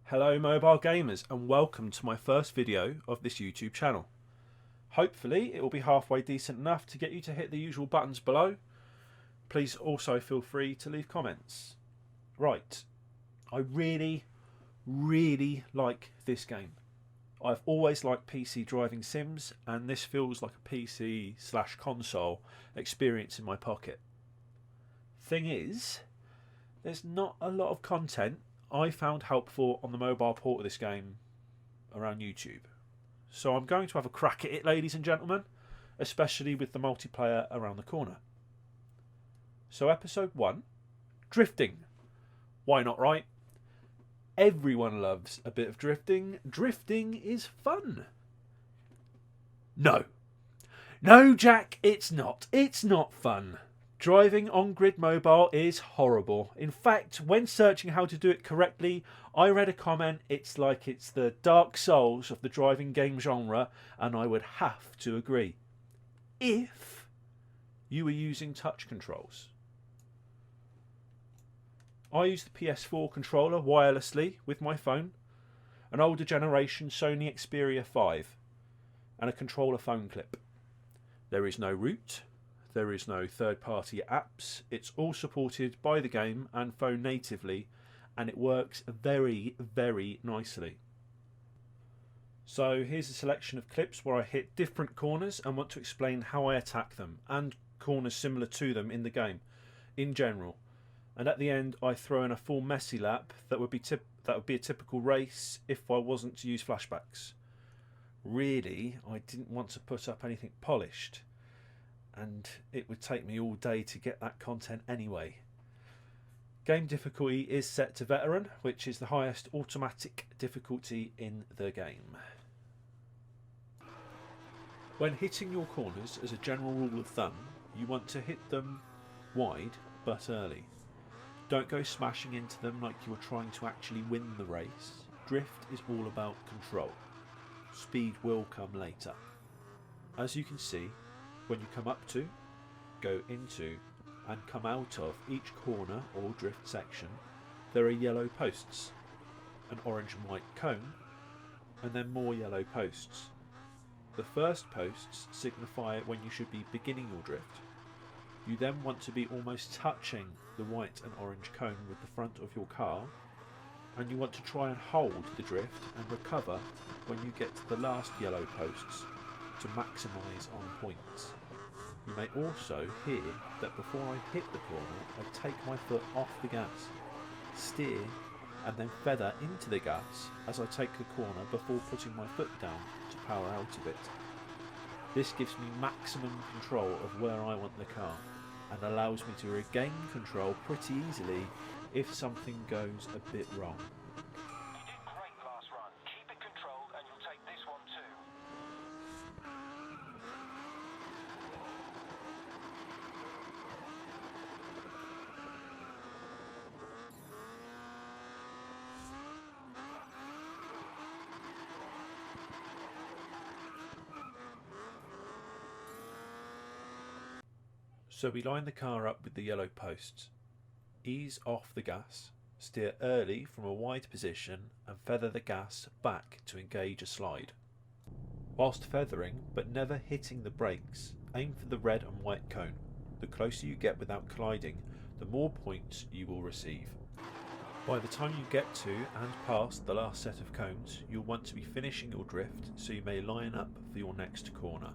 Hello mobile gamers and welcome to my first video of this YouTube channel. Hopefully it will be halfway decent enough to get you to hit the usual buttons below. Please also feel free to leave comments. Right, I really like this game. I've always liked PC driving sims and this feels like a PC/console experience in my pocket. Thing is, there's not a lot of content I found helpful on the mobile port of this game around YouTube. So I'm going to have a crack at it, ladies and gentlemen, especially with the multiplayer around the corner. So episode 1, drifting. Why not, right? Everyone loves a bit of drifting. Drifting is fun. No, Jack, it's not. It's not fun. Driving on grid mobile is horrible. In fact, when searching how to do it correctly, I read a comment, it's like it's the Dark Souls of the driving game genre, and I would have to agree. If you were using touch controls. I use the PS4 controller wirelessly with my phone, an older generation Sony Xperia 5, and a controller phone clip. There is no root. There is no third-party apps. It's all supported by the game and phone natively, and it works very nicely. So here's a selection of clips where I hit different corners and want to explain how I attack them, and corners similar to them in the game in general. And at the end I throw in a full messy lap that would be a typical race if I wasn't to use flashbacks. Really, I didn't want to put up anything polished, and it would take me all day to get that content anyway. Game difficulty is set to veteran, which is the highest automatic difficulty in the game. When hitting your corners, as a general rule of thumb, you want to hit them wide but early. Don't go smashing into them like you are trying to actually win the race. Drift is all about control. Speed will come later. As you can see, when you come up to, go into and come out of each corner or drift section, there are yellow posts, an orange and white cone, and then more yellow posts. The first posts signify when you should be beginning your drift. You then want to be almost touching the white and orange cone with the front of your car, and you want to try and hold the drift and recover when you get to the last yellow posts to maximise on points. You may also hear that before I hit the corner, I take my foot off the gas, steer, and then feather into the gas as I take the corner before putting my foot down to power out of it. This gives me maximum control of where I want the car and allows me to regain control pretty easily if something goes a bit wrong. You did great last run. Keep it controlled and you'll take this one too. So we line the car up with the yellow posts, ease off the gas, steer early from a wide position and feather the gas back to engage a slide. Whilst feathering but never hitting the brakes, aim for the red and white cone. The closer you get without colliding, the more points you will receive. By the time you get to and past the last set of cones, you'll want to be finishing your drift so you may line up for your next corner.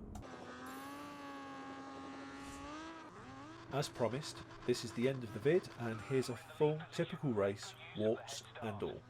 As promised, this is the end of the vid, and here's a full typical race, warts and all.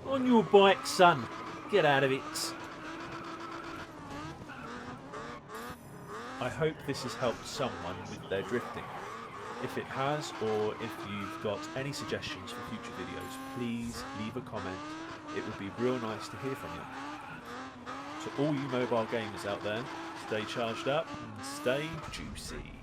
On your bike, son. Get out of it. I hope this has helped someone with their drifting. If it has, or if you've got any suggestions for future videos, please leave a comment. It would be real nice to hear from you. So all you mobile gamers out there, stay charged up and stay juicy.